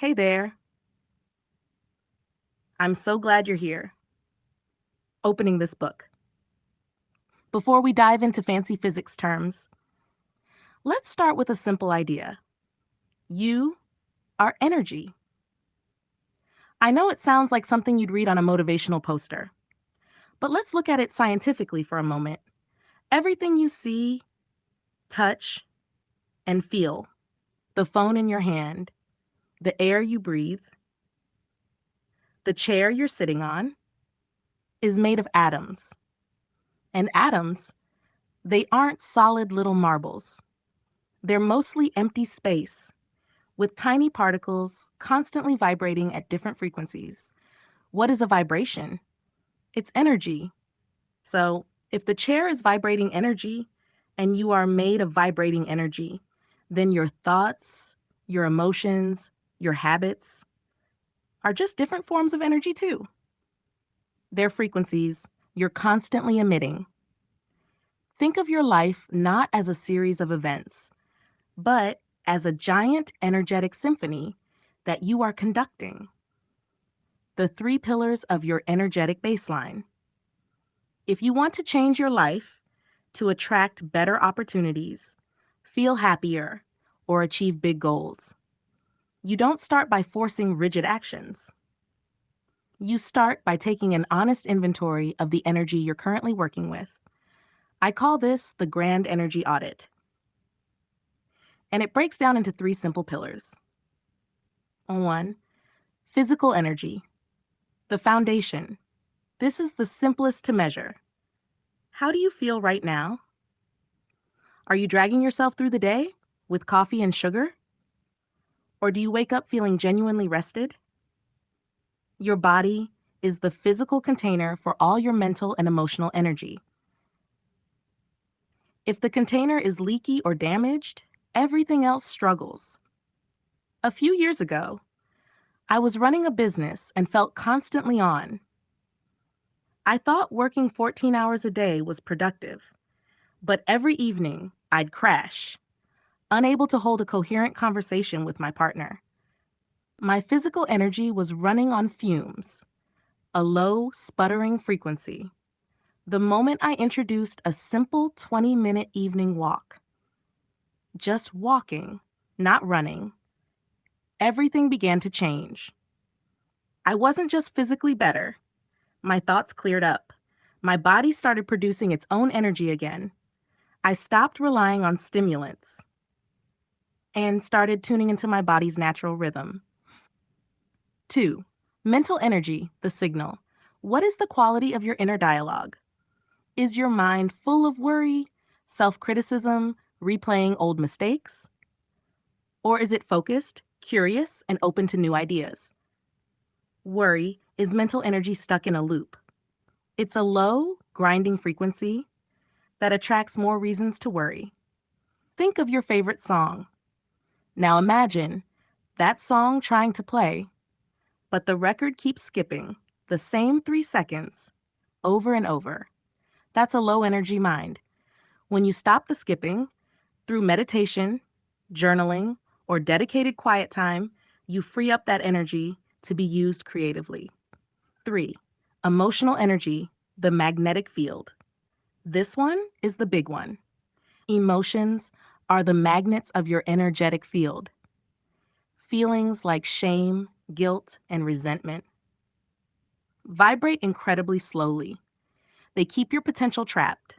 Hey there. I'm so glad you're here, opening this book. Before we dive into fancy physics terms, let's start with a simple idea. You are energy. I know it sounds like something you'd read on a motivational poster, but let's look at it scientifically for a moment. Everything you see, touch, and feel, the phone in your hand, the air you breathe, the chair you're sitting on, is made of atoms. And atoms, they aren't solid little marbles. They're mostly empty space, with tiny particles constantly vibrating at different frequencies. What is a vibration? It's energy. So, if the chair is vibrating energy and you are made of vibrating energy, then your thoughts, your emotions, your habits are just different forms of energy too. They're frequencies you're constantly emitting. Think of your life not as a series of events, but as a giant energetic symphony that you are conducting. The 3 pillars of your energetic baseline. If you want to change your life to attract better opportunities, feel happier, or achieve big goals, you don't start by forcing rigid actions. You start by taking an honest inventory of the energy you're currently working with. I call this the grand energy audit. And it breaks down into 3 simple pillars. 1, physical energy, the foundation. This is the simplest to measure. How do you feel right now? Are you dragging yourself through the day with coffee and sugar? Or do you wake up feeling genuinely rested? Your body is the physical container for all your mental and emotional energy. If the container is leaky or damaged, everything else struggles. A few years ago, I was running a business and felt constantly on. I thought working 14 hours a day was productive, but every evening I'd crash, unable to hold a coherent conversation with my partner. My physical energy was running on fumes, a low, sputtering frequency. The moment I introduced a simple 20-minute evening walk, just walking, not running, everything began to change. I wasn't just physically better. My thoughts cleared up. My body started producing its own energy again. I stopped relying on stimulants and started tuning into my body's natural rhythm. 2, mental energy, the signal. What is the quality of your inner dialogue? Is your mind full of worry, self-criticism, replaying old mistakes? Or is it focused, curious, and open to new ideas? Worry is mental energy stuck in a loop. It's a low, grinding frequency that attracts more reasons to worry. Think of your favorite song. Now imagine that song trying to play, but the record keeps skipping the same 3 seconds over and over. That's a low energy mind. When you stop the skipping, through meditation, journaling, or dedicated quiet time, you free up that energy to be used creatively. 3, emotional energy, the magnetic field. This one is the big one. Emotions are the magnets of your energetic field. Feelings like shame, guilt, and resentment vibrate incredibly slowly. They keep your potential trapped.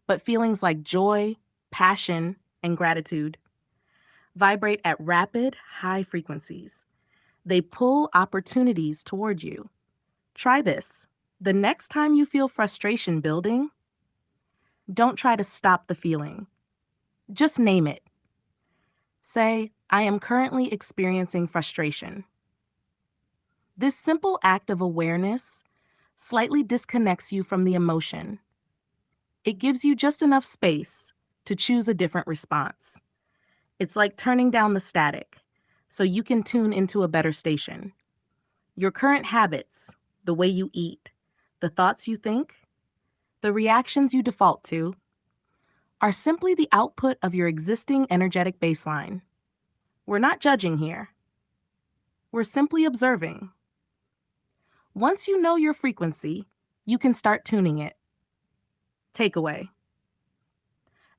But feelings like joy, passion, and gratitude vibrate at rapid, high frequencies. They pull opportunities toward you. Try this. The next time you feel frustration building, don't try to stop the feeling. Just name it. Say, I am currently experiencing frustration. This simple act of awareness slightly disconnects you from the emotion. It gives you just enough space to choose a different response. It's like turning down the static so you can tune into a better station. Your current habits, the way you eat, the thoughts you think, the reactions you default to, are simply the output of your existing energetic baseline. We're not judging here. We're simply observing. Once you know your frequency, you can start tuning it. Takeaway.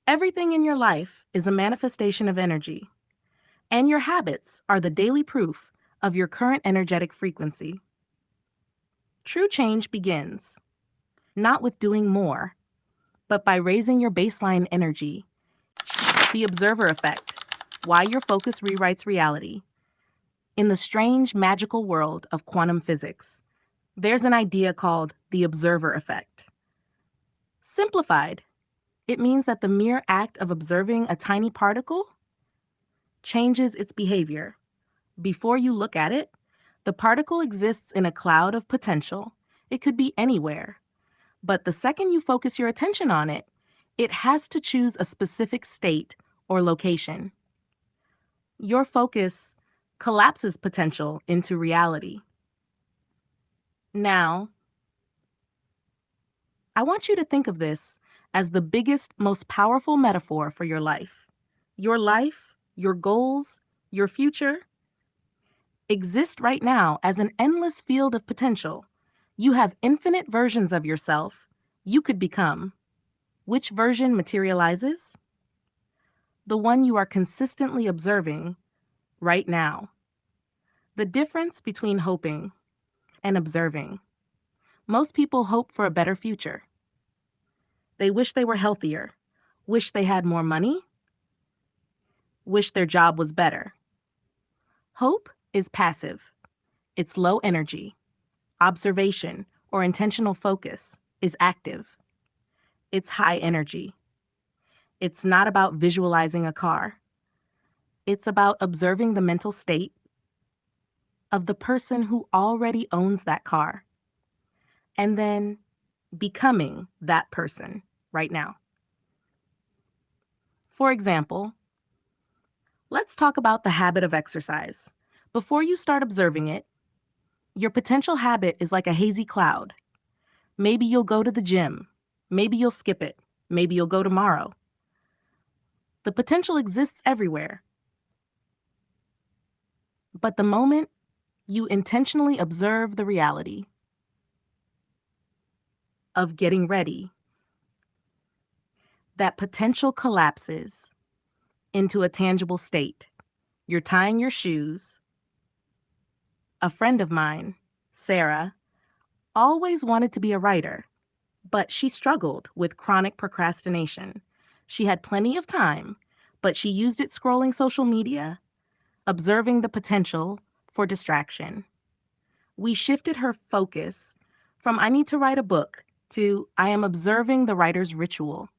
Everything in your life is a manifestation of energy, and your habits are the daily proof of your current energetic frequency. True change begins, not with doing more, but by raising your baseline energy. The observer effect, why your focus rewrites reality. In the strange, magical world of quantum physics, there's an idea called the observer effect. Simplified, it means that the mere act of observing a tiny particle changes its behavior. Before you look at it, the particle exists in a cloud of potential. It could be anywhere. But the second you focus your attention on it, it has to choose a specific state or location. Your focus collapses potential into reality. Now, I want you to think of this as the biggest, most powerful metaphor for your life. Your life, your goals, your future exist right now as an endless field of potential. You have infinite versions of yourself you could become. Which version materializes? The one you are consistently observing right now. The difference between hoping and observing. Most people hope for a better future. They wish they were healthier, wish they had more money, wish their job was better. Hope is passive. It's low energy. Observation or intentional focus is active. It's high energy. It's not about visualizing a car. It's about observing the mental state of the person who already owns that car, and then becoming that person right now. For example, let's talk about the habit of exercise. Before you start observing it, your potential habit is like a hazy cloud. Maybe you'll go to the gym. Maybe you'll skip it. Maybe you'll go tomorrow. The potential exists everywhere. But the moment you intentionally observe the reality of getting ready, that potential collapses into a tangible state. You're tying your shoes. A friend of mine, Sarah, always wanted to be a writer, but she struggled with chronic procrastination. She had plenty of time, but she used it scrolling social media, observing the potential for distraction. We shifted her focus from I need to write a book to I am observing the writer's ritual.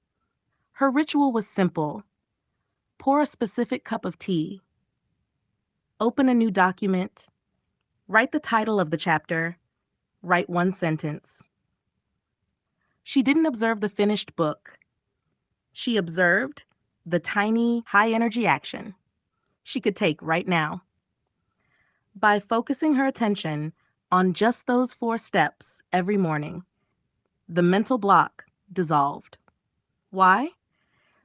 Her ritual was simple. Pour a specific cup of tea, open a new document, write the title of the chapter, write one sentence. She didn't observe the finished book. She observed the tiny, high-energy action she could take right now. By focusing her attention on just those 4 steps every morning, the mental block dissolved. Why?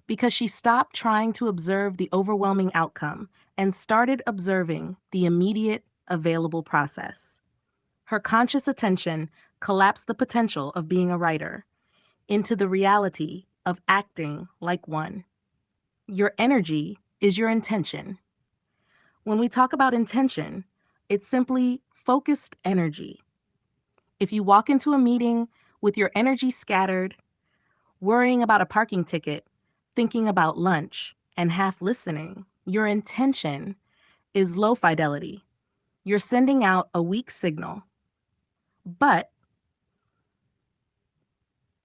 Because she stopped trying to observe the overwhelming outcome and started observing the immediate available process. Her conscious attention collapsed the potential of being a writer into the reality of acting like one. Your energy is your intention. When we talk about intention, it's simply focused energy. If you walk into a meeting with your energy scattered, worrying about a parking ticket, thinking about lunch, and half listening, your intention is low fidelity. You're sending out a weak signal. But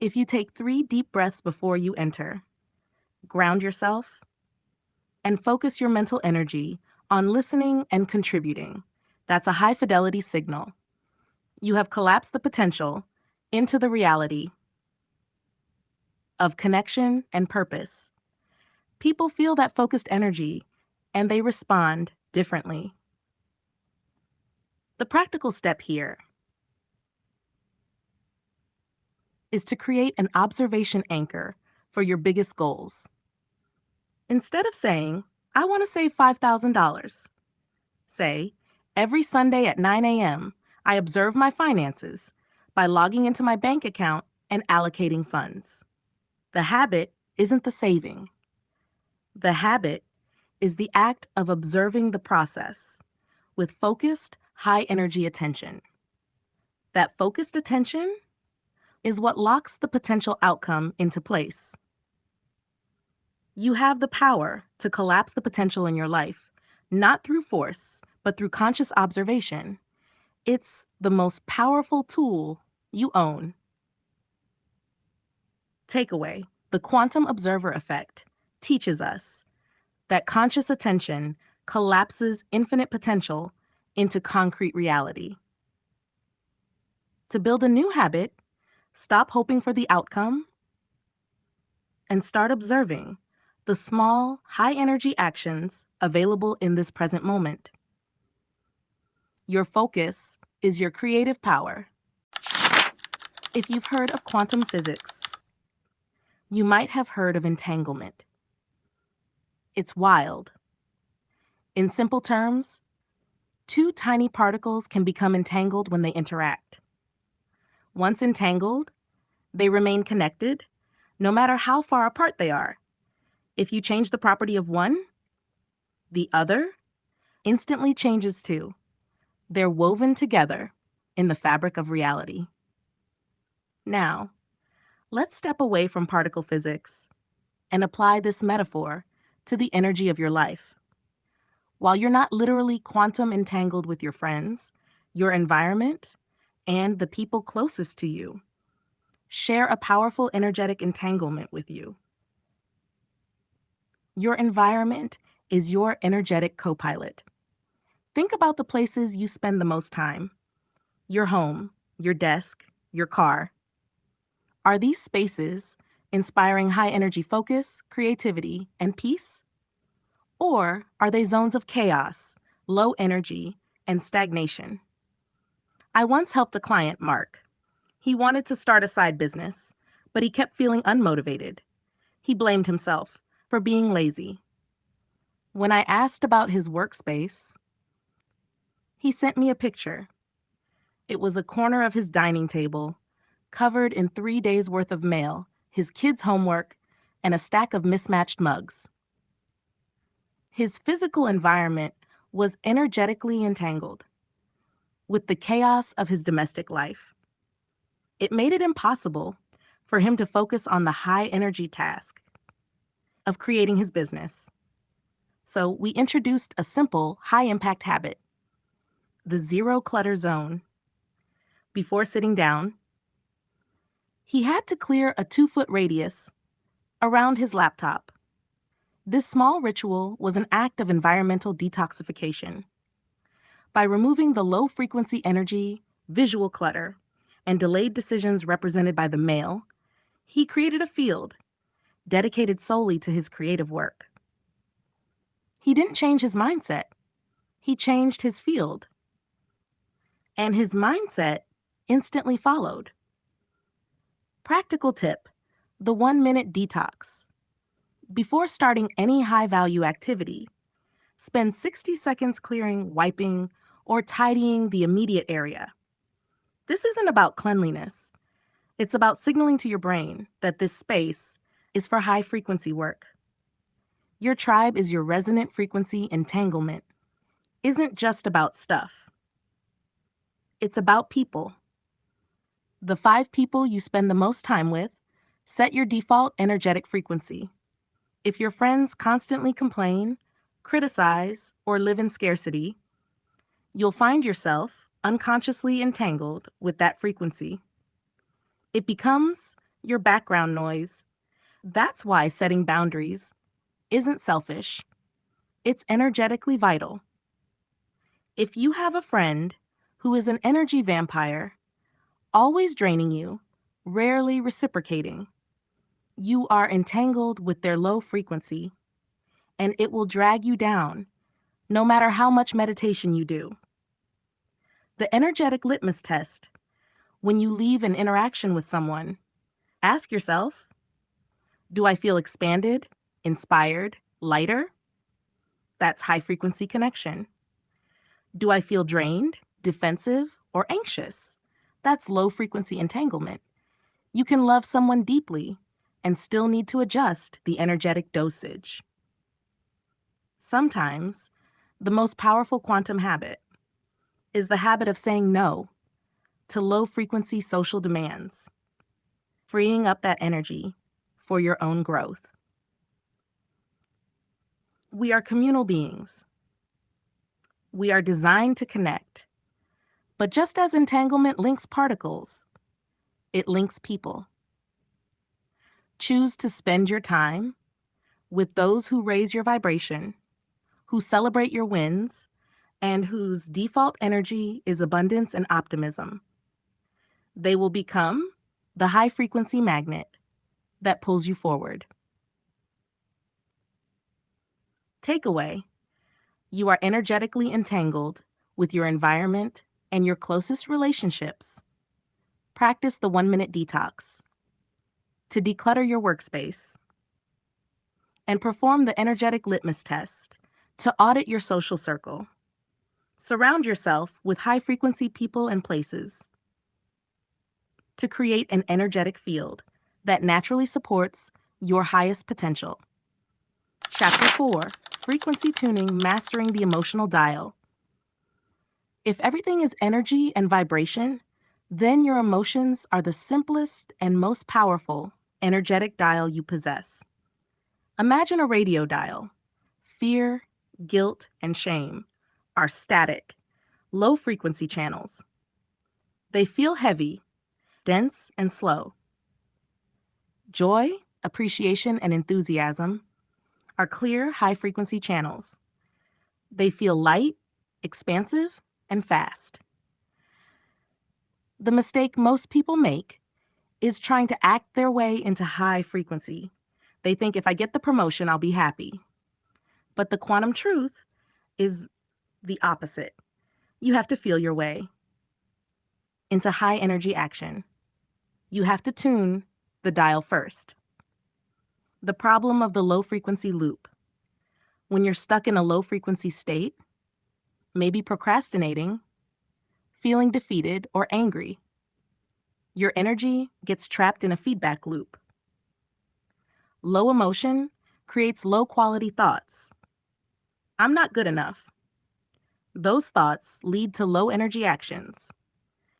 if you take 3 deep breaths before you enter, ground yourself, and focus your mental energy on listening and contributing, that's a high fidelity signal. You have collapsed the potential into the reality of connection and purpose. People feel that focused energy and they respond differently. The practical step here is to create an observation anchor for your biggest goals. Instead of saying, I want to save $5,000, say, Every Sunday at 9 a.m., I observe my finances by logging into my bank account and allocating funds. The habit isn't the saving. The habit is the act of observing the process with focused, high-energy attention. That focused attention is what locks the potential outcome into place. You have the power to collapse the potential in your life, not through force, but through conscious observation. It's the most powerful tool you own. Takeaway: the quantum observer effect teaches us that conscious attention collapses infinite potential into concrete reality. To build a new habit, stop hoping for the outcome and start observing the small, high-energy actions available in this present moment. Your focus is your creative power. If you've heard of quantum physics, you might have heard of entanglement. It's wild. In simple terms, two tiny particles can become entangled when they interact. Once entangled, they remain connected, no matter how far apart they are. If you change the property of one, the other instantly changes too. They're woven together in the fabric of reality. Now, let's step away from particle physics and apply this metaphor to the energy of your life. While you're not literally quantum entangled with your friends, your environment, and the people closest to you share a powerful energetic entanglement with you. Your environment is your energetic co-pilot. Think about the places you spend the most time: your home, your desk, your car. Are these spaces inspiring high-energy focus, creativity, and peace? Or are they zones of chaos, low energy, and stagnation? I once helped a client, Mark. He wanted to start a side business, but he kept feeling unmotivated. He blamed himself for being lazy. When I asked about his workspace, he sent me a picture. It was a corner of his dining table, covered in 3 days' worth of mail, his kids' homework, and a stack of mismatched mugs. His physical environment was energetically entangled with the chaos of his domestic life. It made it impossible for him to focus on the high-energy task of creating his business. So we introduced a simple, high-impact habit: the zero clutter zone. Before sitting down, he had to clear a 2-foot radius around his laptop. This small ritual was an act of environmental detoxification. By removing the low-frequency energy, visual clutter, and delayed decisions represented by the mail, he created a field dedicated solely to his creative work. He didn't change his mindset. He changed his field. And his mindset instantly followed. Practical tip: the 1-minute detox. Before starting any high-value activity, spend 60 seconds clearing, wiping, or tidying the immediate area. This isn't about cleanliness. It's about signaling to your brain that this space is for high-frequency work. Your tribe is your resonant frequency entanglement. Isn't just about stuff. It's about people. The 5 people you spend the most time with set your default energetic frequency. If your friends constantly complain, criticize, or live in scarcity, you'll find yourself unconsciously entangled with that frequency. It becomes your background noise. That's why setting boundaries isn't selfish. It's energetically vital. If you have a friend who is an energy vampire, always draining you, rarely reciprocating, you are entangled with their low frequency, and it will drag you down, no matter how much meditation you do. The energetic litmus test: when you leave an interaction with someone, ask yourself, do I feel expanded, inspired, lighter? That's high frequency connection. Do I feel drained, defensive, or anxious? That's low frequency entanglement. You can love someone deeply and still need to adjust the energetic dosage. Sometimes, the most powerful quantum habit is the habit of saying no to low frequency social demands, freeing up that energy for your own growth. We are communal beings. We are designed to connect. But just as entanglement links particles, it links people. Choose to spend your time with those who raise your vibration, who celebrate your wins, and whose default energy is abundance and optimism. They will become the high-frequency magnet that pulls you forward. Takeaway: you are energetically entangled with your environment and your closest relationships. Practice the 1-minute detox to declutter your workspace, and perform the energetic litmus test to audit your social circle. Surround yourself with high-frequency people and places to create an energetic field that naturally supports your highest potential. Chapter 4, Frequency Tuning, Mastering the Emotional Dial. If everything is energy and vibration, then your emotions are the simplest and most powerful energetic dial you possess. Imagine a radio dial. Fear, guilt, and shame are static, low-frequency channels. They feel heavy, dense, and slow. Joy, appreciation, and enthusiasm are clear, high-frequency channels. They feel light, expansive, and fast. The mistake most people make is trying to act their way into high frequency. They think if I get the promotion, I'll be happy. But the quantum truth is the opposite. You have to feel your way into high energy action. You have to tune the dial first. The problem of the low frequency loop. When you're stuck in a low frequency state, maybe procrastinating, feeling defeated or angry, your energy gets trapped in a feedback loop. Low emotion creates low quality thoughts. I'm not good enough. Those thoughts lead to low energy actions,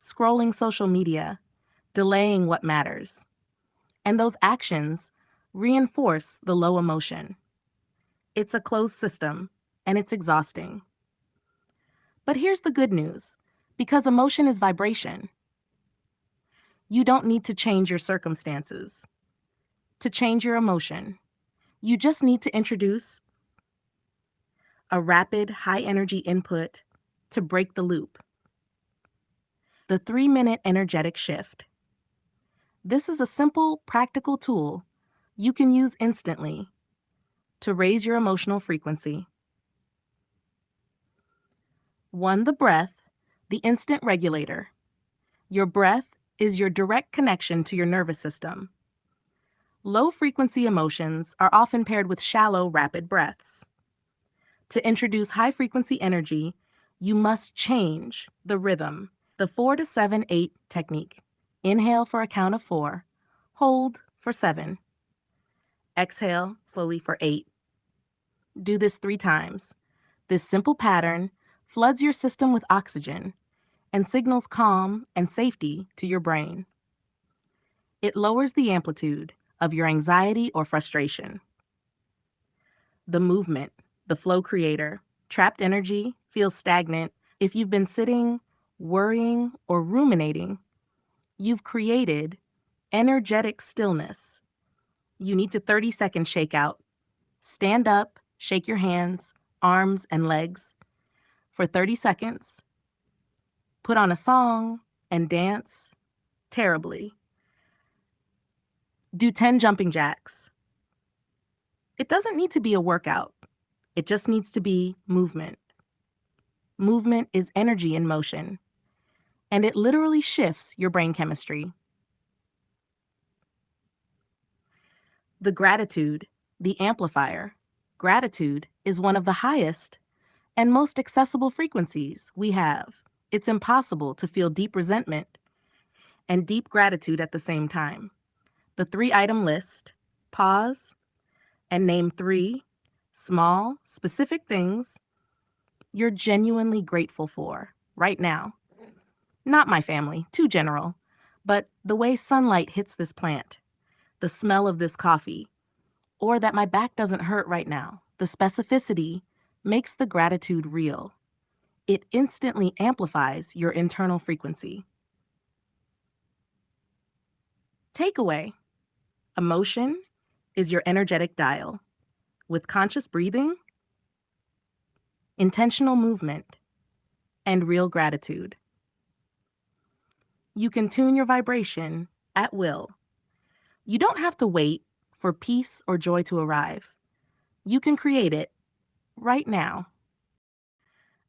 scrolling social media, delaying what matters. And those actions reinforce the low emotion. It's a closed system, and it's exhausting. But here's the good news. Because emotion is vibration, you don't need to change your circumstances to change your emotion. You just need to introduce a rapid, high-energy input to break the loop. The 3-minute energetic shift. This is a simple, practical tool you can use instantly to raise your emotional frequency. 1. The breath, the instant regulator. Your breath is your direct connection to your nervous system. Low-frequency emotions are often paired with shallow, rapid breaths. To introduce high-frequency energy, you must change the rhythm, the 4-7-8 technique. Inhale for a count of 4, hold for 7, exhale slowly for 8. Do this 3 times. This simple pattern floods your system with oxygen and signals calm and safety to your brain. It lowers the amplitude of your anxiety or frustration. The movement, the flow creator. Trapped energy feels stagnant. If you've been sitting, worrying, or ruminating, you've created energetic stillness. You need to 30-second shake out. Stand up, shake your hands, arms, and legs for 30 seconds. Put on a song and dance terribly. Do 10 jumping jacks. It doesn't need to be a workout. It just needs to be movement. Movement is energy in motion, and it literally shifts your brain chemistry. The gratitude, the amplifier. Gratitude is one of the highest and most accessible frequencies we have. It's impossible to feel deep resentment and deep gratitude at the same time. The 3-item list: pause and name 3 small, specific things you're genuinely grateful for right now. Not my family, too general, but the way sunlight hits this plant, the smell of this coffee, or that my back doesn't hurt right now. The specificity makes the gratitude real. It instantly amplifies your internal frequency. Takeaway: emotion is your energetic dial. With conscious breathing, intentional movement, and real gratitude, you can tune your vibration at will. You don't have to wait for peace or joy to arrive. You can create it right now.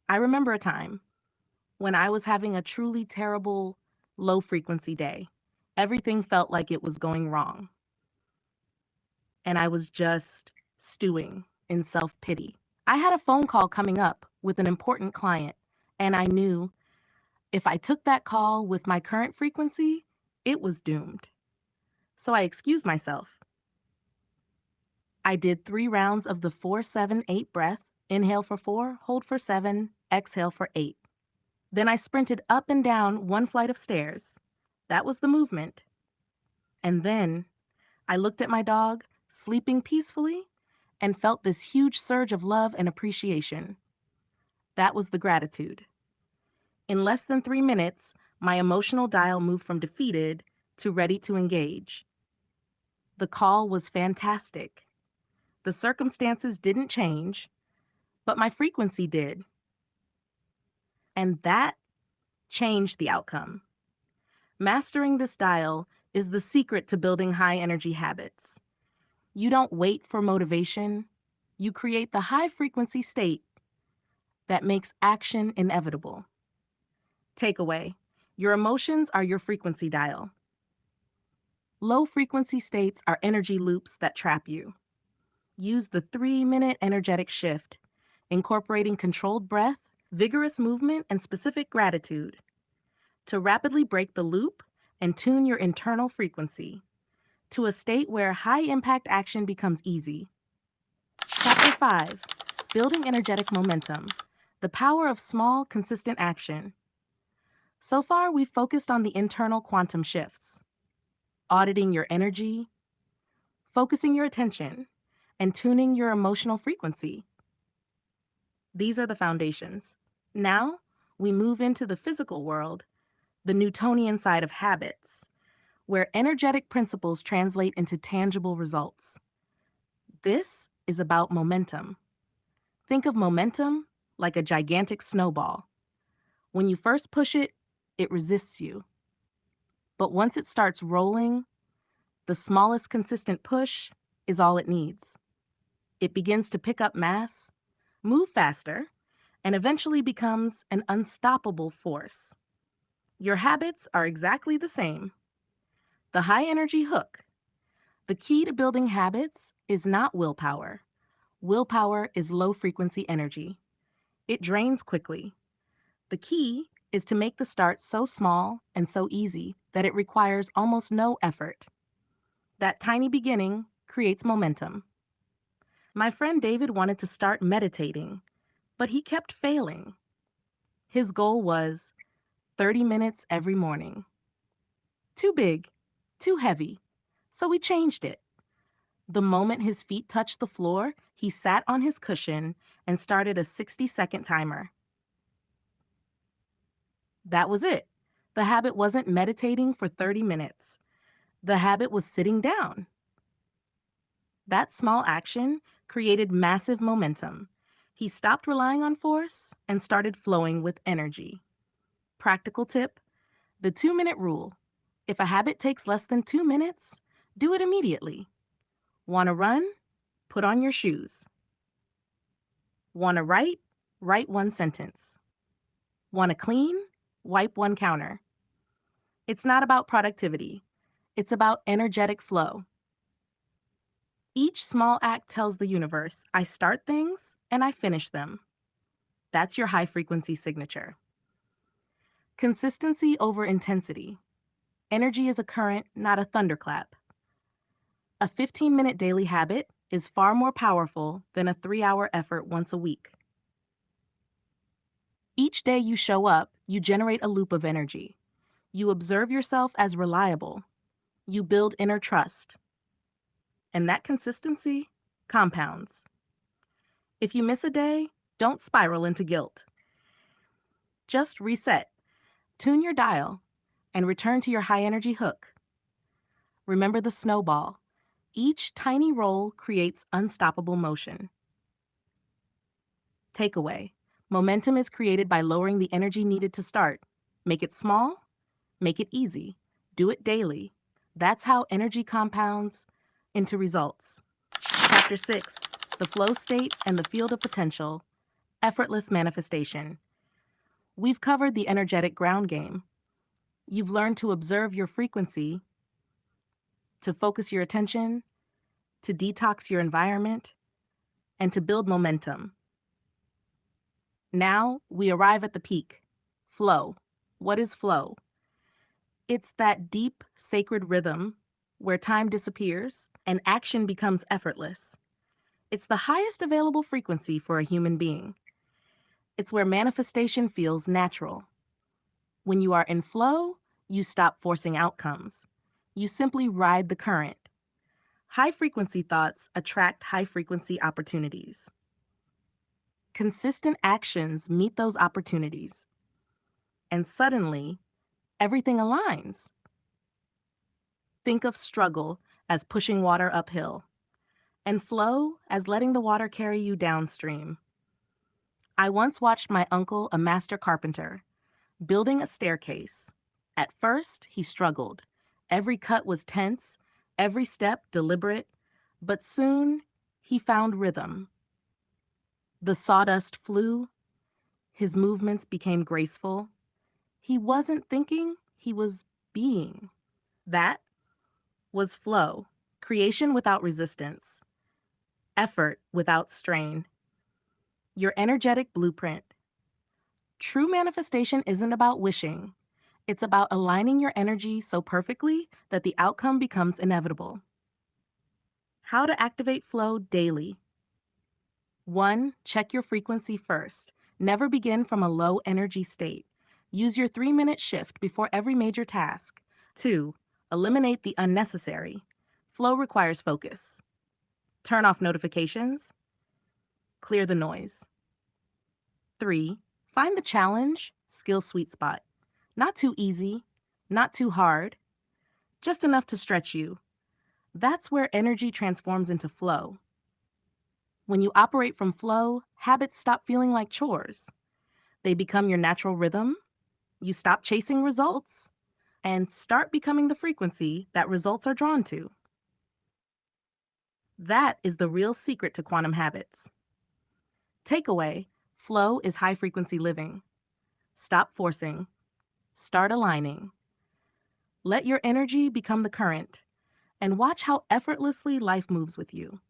I remember a time when I was having a truly terrible low frequency day. Everything felt like it was going wrong, and I was just stewing in self-pity. I had a phone call coming up with an important client, and I knew if I took that call with my current frequency, it was doomed. So I excused myself. I did 3 rounds of the 4-7-8 breath. Inhale for 4, hold for 7, exhale for 8. Then I sprinted up and down 1 flight of stairs. That was the movement. And then I looked at my dog, sleeping peacefully, and felt this huge surge of love and appreciation. That was the gratitude. In less than 3 minutes, my emotional dial moved from defeated to ready to engage. The call was fantastic. The circumstances didn't change, but my frequency did. And that changed the outcome. Mastering this dial is the secret to building high energy habits. You don't wait for motivation. You create the high frequency state that makes action inevitable. Takeaway: your emotions are your frequency dial. Low frequency states are energy loops that trap you. Use the 3-minute energetic shift, incorporating controlled breath, vigorous movement, and specific gratitude to rapidly break the loop and tune your internal frequency to a state where high-impact action becomes easy. Chapter 5: Building Energetic Momentum. The Power of Small, Consistent Action. So far, we've focused on the internal quantum shifts, auditing your energy, focusing your attention, and tuning your emotional frequency. These are the foundations. Now, we move into the physical world, the Newtonian side of habits, where energetic principles translate into tangible results. This is about momentum. Think of momentum like a gigantic snowball. When you first push it, it resists you. But once it starts rolling, the smallest consistent push is all it needs. It begins to pick up mass, move faster, and eventually becomes an unstoppable force. Your habits are exactly the same. The high energy hook. The key to building habits is not willpower. Willpower is low frequency energy. It drains quickly. The key is to make the start so small and so easy that it requires almost no effort. That tiny beginning creates momentum. My friend David wanted to start meditating, but he kept failing. His goal was 30 minutes every morning. Too big, too heavy, so we changed it. The moment his feet touched the floor, he sat on his cushion and started a 60-second timer. That was it. The habit wasn't meditating for 30 minutes. The habit was sitting down. That small action created massive momentum. He stopped relying on force and started flowing with energy. Practical tip: the 2-minute rule. If a habit takes less than 2 minutes, do it immediately. Want to run? Put on your shoes. Want to write? Write 1 sentence. Want to clean? Wipe 1 counter. It's not about productivity. It's about energetic flow. Each small act tells the universe, I start things and I finish them. That's your high-frequency signature. Consistency over intensity. Energy is a current, not a thunderclap. A 15-minute daily habit is far more powerful than a 3-hour effort once a week. Each day you show up, you generate a loop of energy. You observe yourself as reliable. You build inner trust. And that consistency compounds. If you miss a day, don't spiral into guilt. Just reset, tune your dial, and return to your high-energy hook. Remember the snowball. Each tiny roll creates unstoppable motion. Takeaway. Momentum is created by lowering the energy needed to start. Make it small, make it easy. Do it daily. That's how energy compounds into results. Chapter 6, the flow state and the field of potential, effortless manifestation. We've covered the energetic ground game. You've learned to observe your frequency, to focus your attention, to detox your environment, and to build momentum. Now we arrive at the peak. Flow. What is flow? It's that deep, sacred rhythm where time disappears and action becomes effortless. It's the highest available frequency for a human being. It's where manifestation feels natural. When you are in flow, you stop forcing outcomes. You simply ride the current. High-frequency thoughts attract high-frequency opportunities. Consistent actions meet those opportunities. And suddenly, everything aligns. Think of struggle as pushing water uphill, and flow as letting the water carry you downstream. I once watched my uncle, a master carpenter, building a staircase. At first, he struggled. Every cut was tense, every step deliberate, but soon he found rhythm. The sawdust flew, his movements became graceful. He wasn't thinking, he was being. That was flow, creation without resistance, effort without strain. Your energetic blueprint. True manifestation isn't about wishing. It's about aligning your energy so perfectly that the outcome becomes inevitable. How to activate flow daily. 1. Check your frequency first. Never begin from a low energy state. Use your 3-minute shift before every major task. 2. Eliminate the unnecessary. Flow requires focus. Turn off notifications. Clear the noise. 3. Find the challenge, skill sweet spot. Not too easy, not too hard, just enough to stretch you. That's where energy transforms into flow. When you operate from flow, habits stop feeling like chores. They become your natural rhythm. You stop chasing results and start becoming the frequency that results are drawn to. That is the real secret to quantum habits. Takeaway: flow is high-frequency living. Stop forcing. Start aligning. Let your energy become the current, and watch how effortlessly life moves with you.